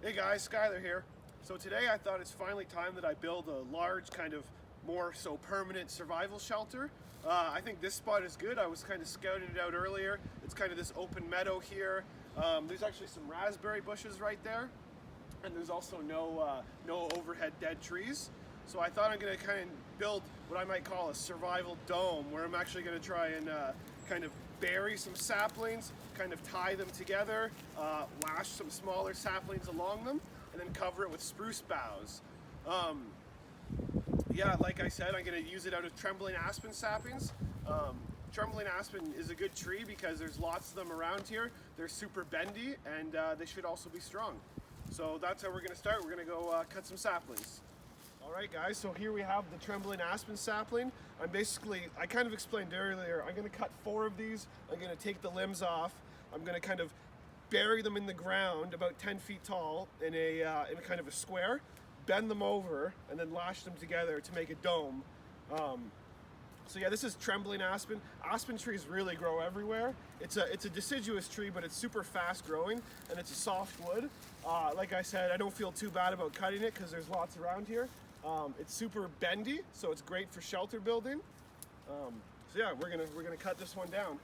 Hey guys, Skylar here. So today I thought it's finally time that I build a large kind of more so permanent survival shelter. I think this spot is good. I was kind of scouting it out earlier. It's kind of this open meadow here. There's actually some raspberry bushes right there, and there's also no overhead dead trees. So I thought I'm going to kind of build what I might call a survival dome, where I'm actually going to try and kind of bury some saplings, kind of tie them together, lash some smaller saplings along them, and then cover it with spruce boughs. Yeah, like I said, I'm going to use it out of trembling aspen saplings. Trembling aspen is a good tree because there's lots of them around here. They're super bendy, and they should also be strong. So that's how we're going to start. We're going to go cut some saplings. Alright guys, so here we have the trembling aspen sapling. I kind of explained earlier, I'm going to cut 4 of these. I'm going to take the limbs off. I'm going to kind of bury them in the ground about 10 feet tall in a kind of a square, bend them over, and then lash them together to make a dome. So yeah, this is trembling aspen. Aspen trees really grow everywhere. It's a deciduous tree, but it's super fast growing, and it's a soft wood. Like I said, I don't feel too bad about cutting it because there's lots around here. It's super bendy, so it's great for shelter building. So yeah, we're gonna cut this one down.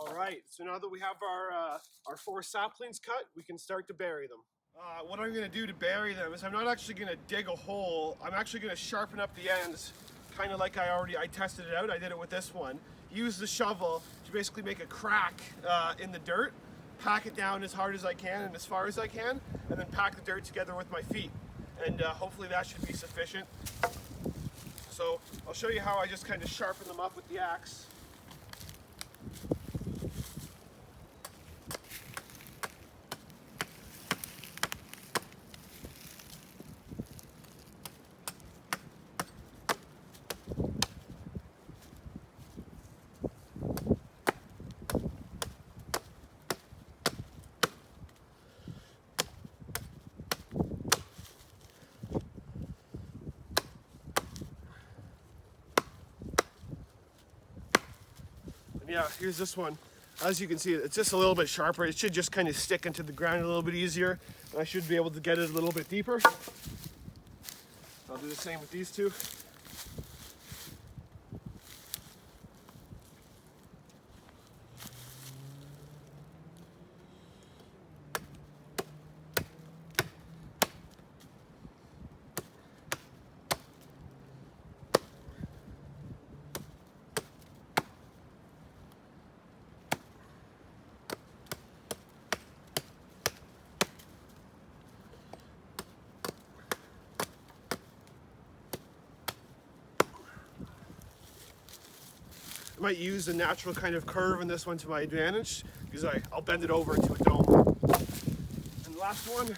Alright, so now that we have our 4 saplings cut, we can start to bury them. What I'm going to do to bury them is I'm not actually going to dig a hole. I'm actually going to sharpen up the ends, kind of like I tested it out. I did it with this one. Use the shovel to basically make a crack in the dirt, pack it down as hard as I can and as far as I can, and then pack the dirt together with my feet. And hopefully that should be sufficient. So I'll show you how I just kind of sharpen them up with the axe. Yeah, here's this one. As you can see, it's just a little bit sharper. It should just kind of stick into the ground a little bit easier. And I should be able to get it a little bit deeper. I'll do the same with these two. I might use the natural kind of curve in this one to my advantage, because I'll bend it over into a dome. And the last one.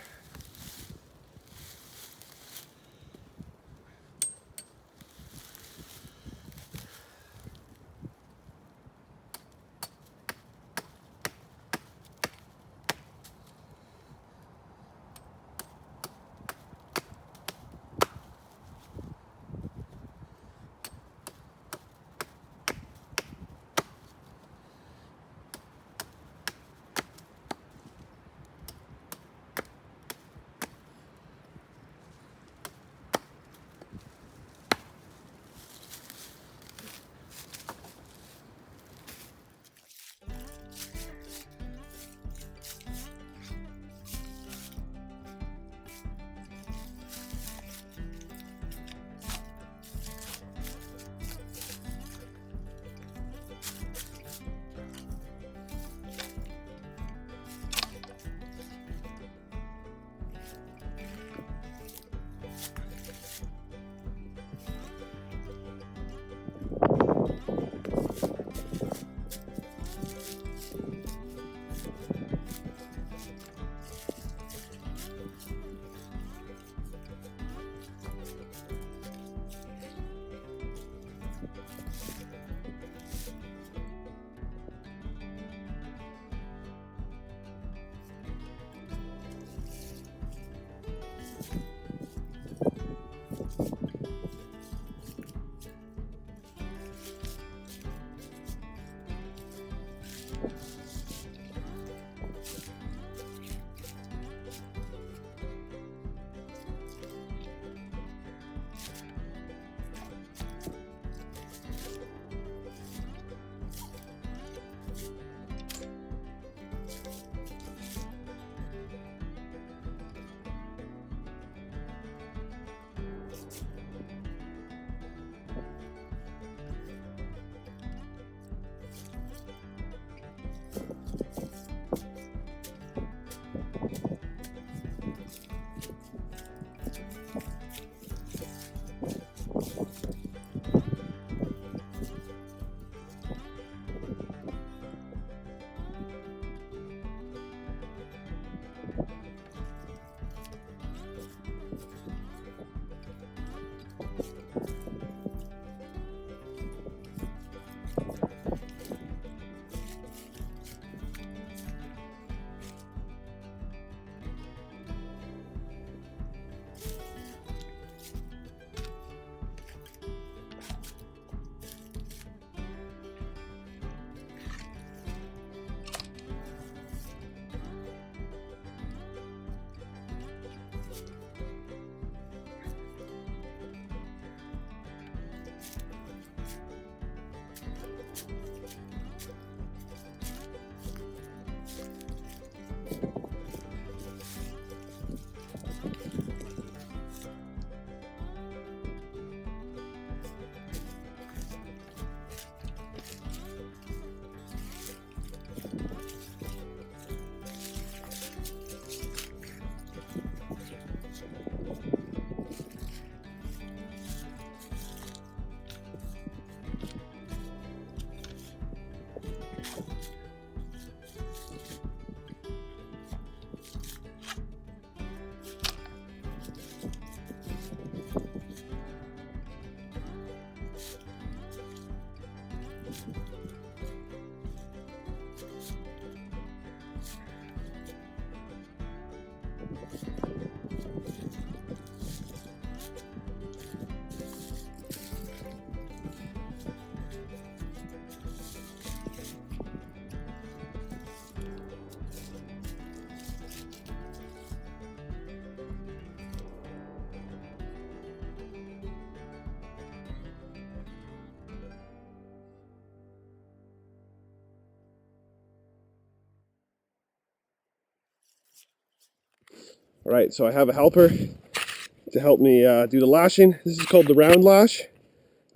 All right, so I have a helper to help me do the lashing. This is called the round lash.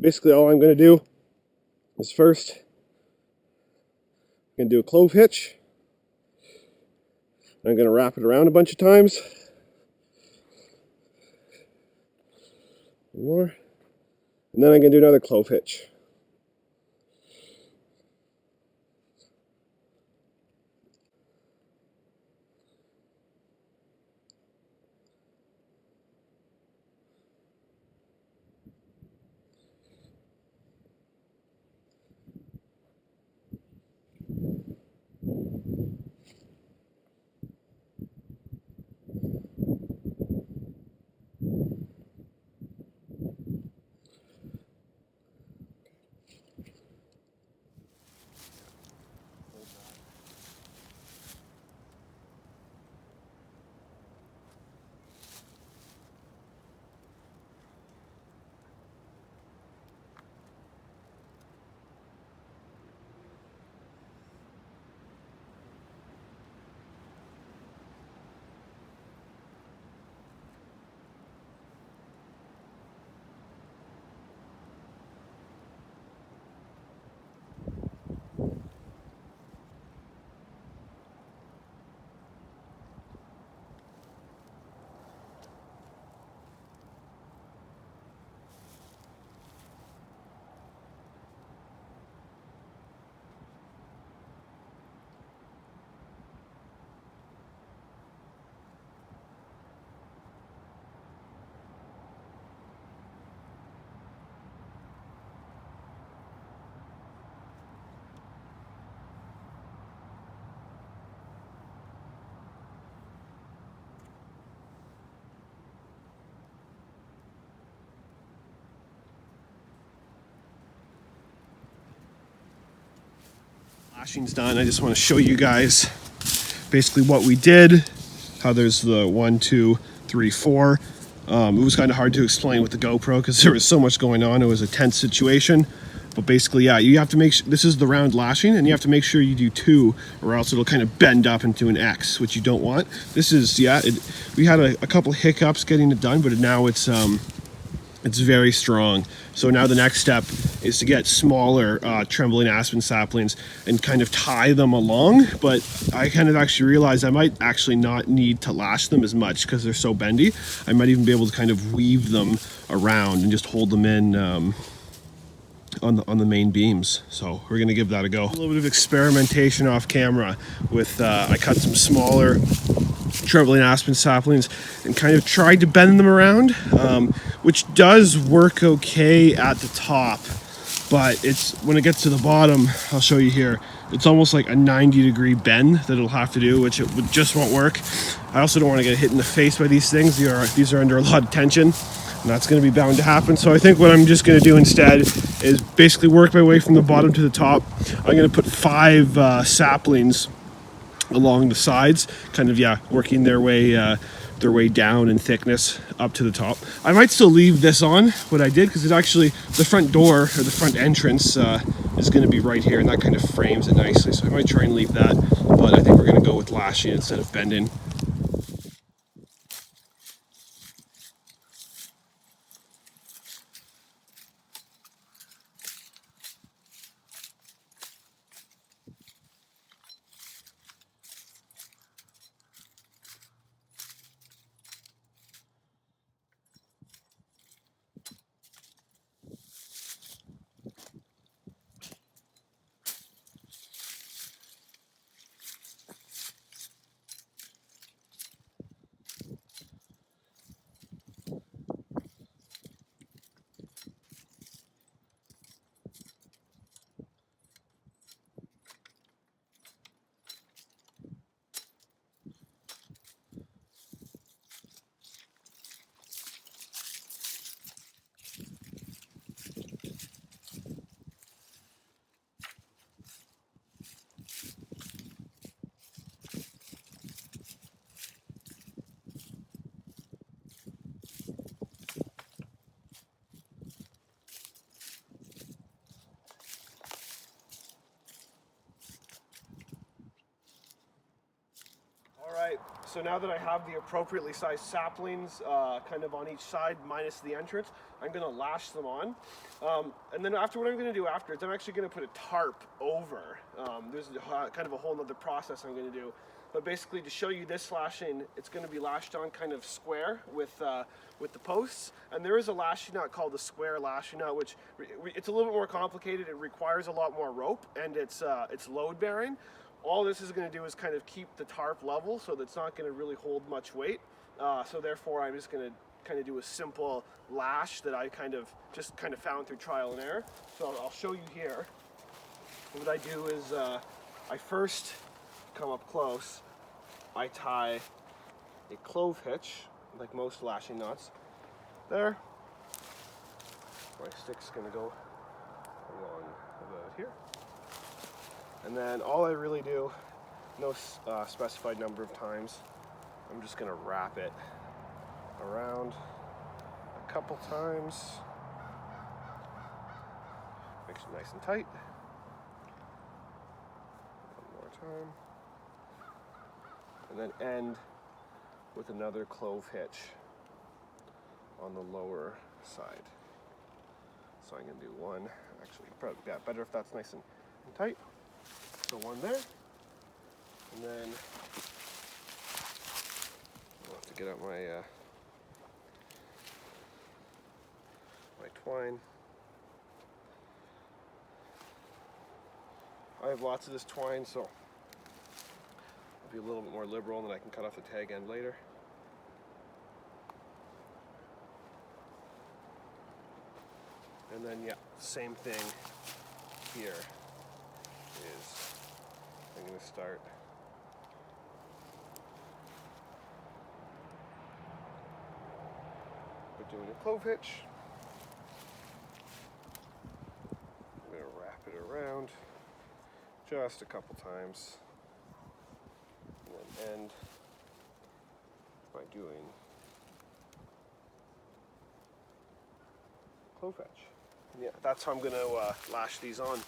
Basically all I'm going to do is first I'm going to do a clove hitch. I'm going to wrap it around a bunch of times. More. And then I'm going to do another clove hitch. Lashing's done. I just want to show you guys basically what we did, how there's the 1, 2, 3, 4. It was kind of hard to explain with the GoPro because there was so much going on. It was a tense situation. But basically, yeah, you have to make sure, this is the round lashing, and you have to make sure you do 2 or else it'll kind of bend up into an X, which you don't want. This is, yeah, we had a couple hiccups getting it done, but now it's very strong. So now the next step is to get smaller trembling aspen saplings and kind of tie them along. But I kind of actually realized I might actually not need to lash them as much because they're so bendy. I might even be able to kind of weave them around and just hold them in on the main beams. So we're gonna give that a go. A little bit of experimentation off camera with I cut some smaller trembling aspen saplings and kind of tried to bend them around, which does work okay at the top, but it's when it gets to the bottom, I'll show you here, it's almost like a 90-degree bend that it'll have to do, which just won't work. I also don't want to get hit in the face by these things. These are under a lot of tension, and that's going to be bound to happen. So I think what I'm just going to do instead is basically work my way from the bottom to the top. I'm going to put 5 saplings along the sides, kind of, yeah, working their way down in thickness up to the top. I might still leave this on, what I did, because it actually, the front door, or the front entrance, is going to be right here, and that kind of frames it nicely, so I might try and leave that, but I think we're going to go with lashing instead of bending. So now that I have the appropriately sized saplings kind of on each side minus the entrance, I'm going to lash them on. And then after, what I'm going to do after is I'm actually going to put a tarp over. There's kind of a whole other process I'm going to do. But basically, to show you this lashing, it's going to be lashed on kind of square with the posts. And there is a lashing knot called the square lashing knot, which it's a little bit more complicated. It requires a lot more rope, and it's load bearing. All this is going to do is kind of keep the tarp level, so that's not going to really hold much weight. So therefore, I'm just going to kind of do a simple lash that I kind of found through trial and error. So I'll show you here. What I do is I first come up close. I tie a clove hitch, like most lashing knots. There. My stick's going to go along about here. And then all I really do, no specified number of times, I'm just going to wrap it around a couple times. Make it nice and tight. One more time. And then end with another clove hitch on the lower side. So I'm going to do one, actually, probably better if that's nice and tight. So one there, and then I'll have to get out my my twine. I have lots of this twine, so I'll be a little bit more liberal, and then I can cut off the tag end later. And then, yeah, same thing here is I'm going to start with doing a clove hitch. I'm going to wrap it around, just a couple times, and then end by doing Clove Hitch. Yeah, that's how I'm going to lash these on.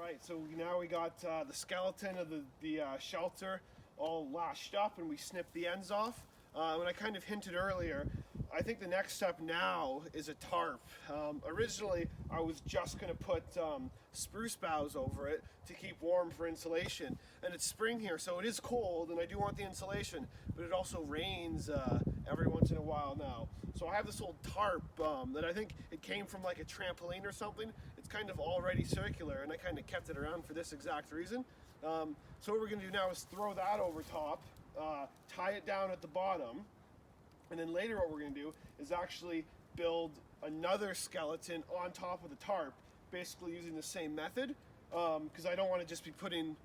Alright, so now we got the skeleton of the shelter all lashed up, and we snipped the ends off. And I kind of hinted earlier, I think the next step now is a tarp. Originally, I was just going to put spruce boughs over it to keep warm for insulation. And it's spring here, so it is cold, and I do want the insulation, but it also rains every once in a while now. So I have this old tarp that I think it came from like a trampoline or something. It's kind of already circular, and I kind of kept it around for this exact reason. So what we're going to do now is throw that over top, tie it down at the bottom, and then later what we're going to do is actually build another skeleton on top of the tarp, basically using the same method, because I don't want to just be putting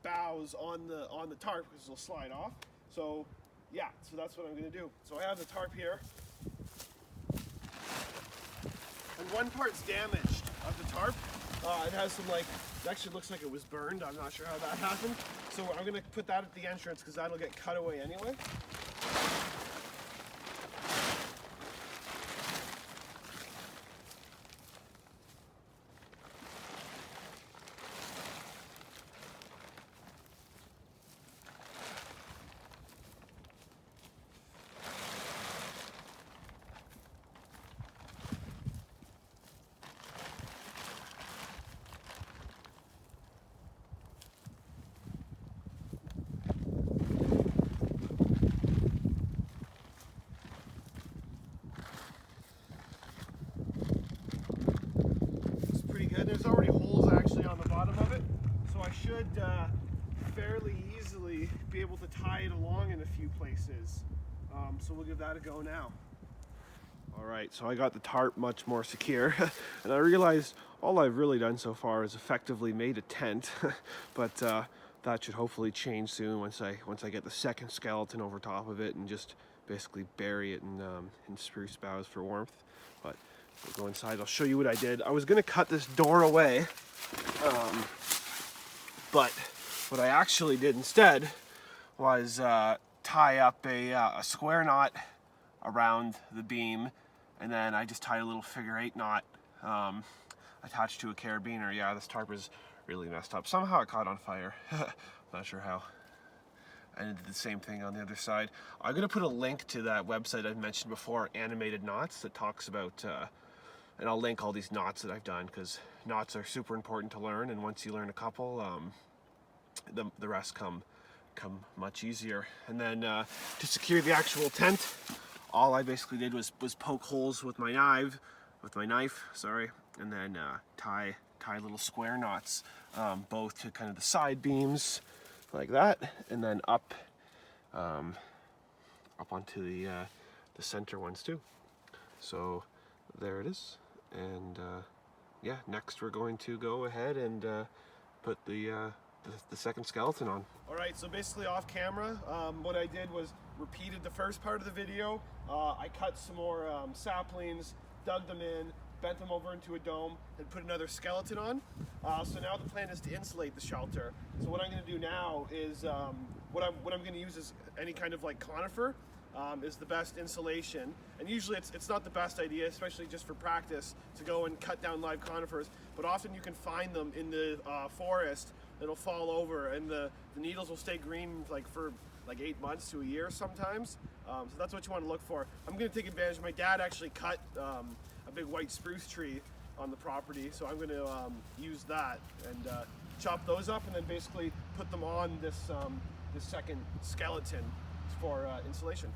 boughs on the tarp because it'll slide off. So yeah, so that's what I'm going to do. So I have the tarp here, and one part's damaged of the tarp. It has some it actually looks like it was burned. I'm not sure how that happened. So I'm going to put that at the entrance because that'll get cut away anyway. There's already holes actually on the bottom of it, so I should fairly easily be able to tie it along in a few places. So we'll give that a go now. Alright, so I got the tarp much more secure, and I realized all I've really done so far is effectively made a tent, but that should hopefully change soon once I get the second skeleton over top of it and just basically bury it in spruce boughs for warmth. But we'll go inside, I'll show you what I did. I was going to cut this door away, but what I actually did instead was tie up a square knot around the beam, and then I just tied a little figure 8 knot attached to a carabiner. Yeah, this tarp is really messed up. Somehow it caught on fire. Not sure how. And I did the same thing on the other side. I'm going to put a link to that website I mentioned before, Animated Knots, that talks about, and I'll link all these knots that I've done, because knots are super important to learn, and once you learn a couple, the rest come much easier. And then to secure the actual tent, all I basically did was poke holes with my knife, and then tie little square knots, both to kind of the side beams, like that, and then up onto the center ones too. So there it is. And yeah, next we're going to go ahead and put the second skeleton on. Alright, so basically off camera, what I did was repeated the first part of the video. I cut some more saplings, dug them in, bent them over into a dome, and put another skeleton on. So now the plan is to insulate the shelter. So what I'm going to do now is, what I'm going to use is any kind of like conifer is the best insulation. And usually it's not the best idea, especially just for practice, to go and cut down live conifers. But often you can find them in the forest that'll fall over, and the needles will stay green for 8 months to a year sometimes. So that's what you want to look for. I'm going to take advantage. My dad actually cut a big white spruce tree on the property, so I'm going to use that and chop those up, and then basically put them on this second skeleton for insulation.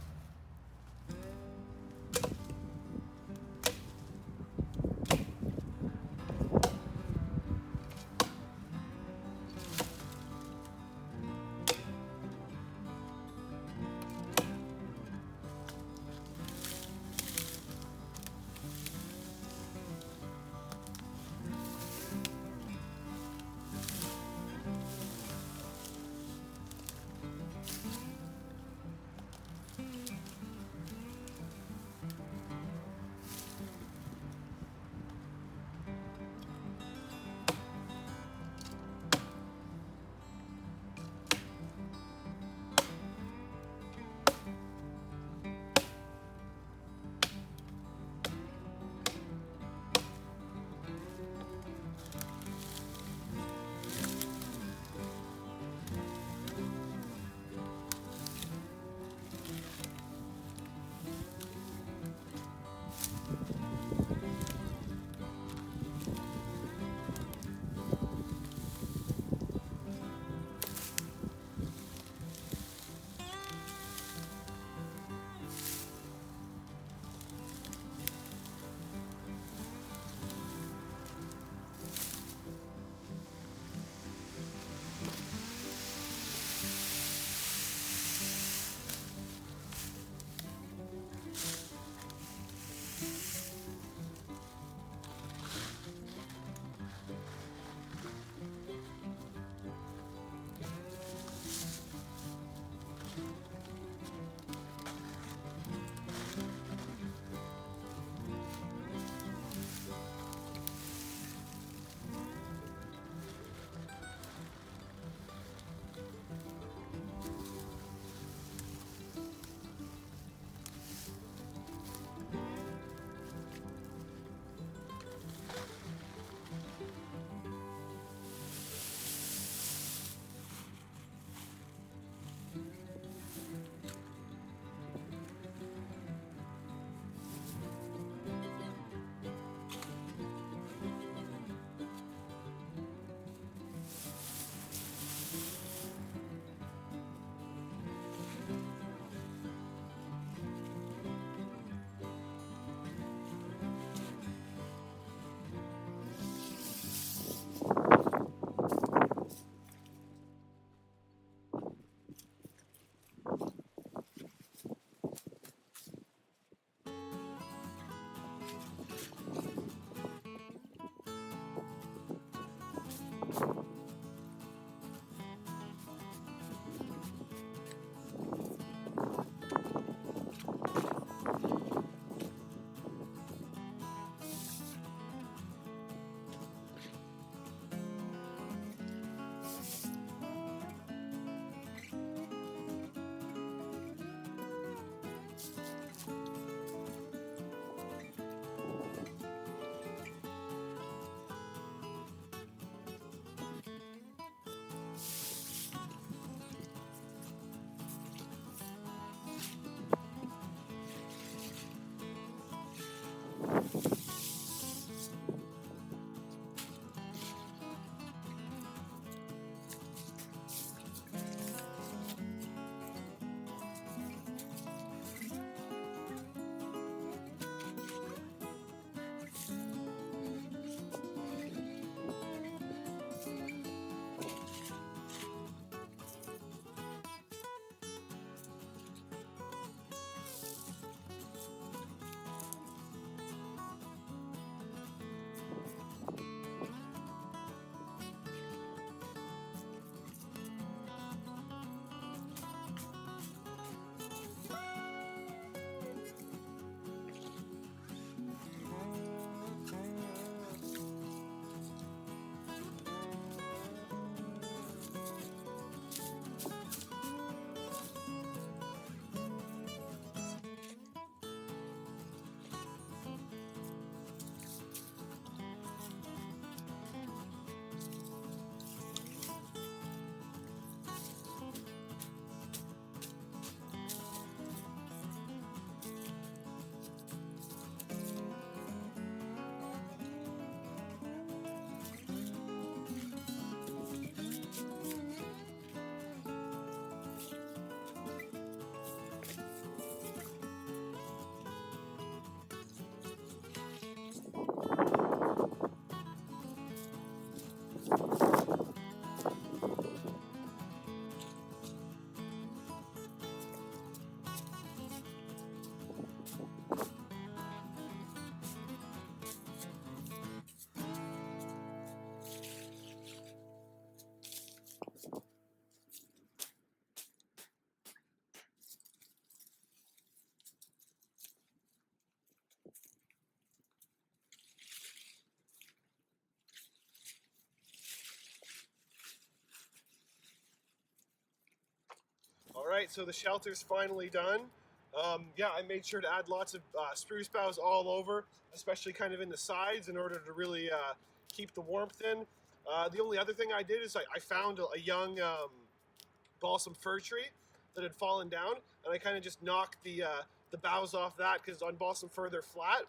Alright, so the shelter's finally done. Yeah, I made sure to add lots of spruce boughs all over, especially kind of in the sides in order to really keep the warmth in. The only other thing I did is I found a young balsam fir tree that had fallen down, and I kind of just knocked the boughs off that, because on balsam fir they're flat,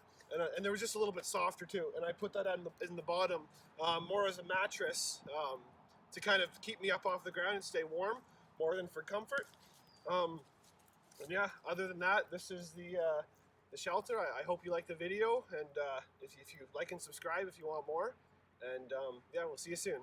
and they were just a little bit softer too. And I put that in the bottom more as a mattress to kind of keep me up off the ground and stay warm, more than for comfort. And yeah, other than that, this is the shelter. I hope you like the video, and if you like and subscribe if you want more. And yeah, we'll see you soon.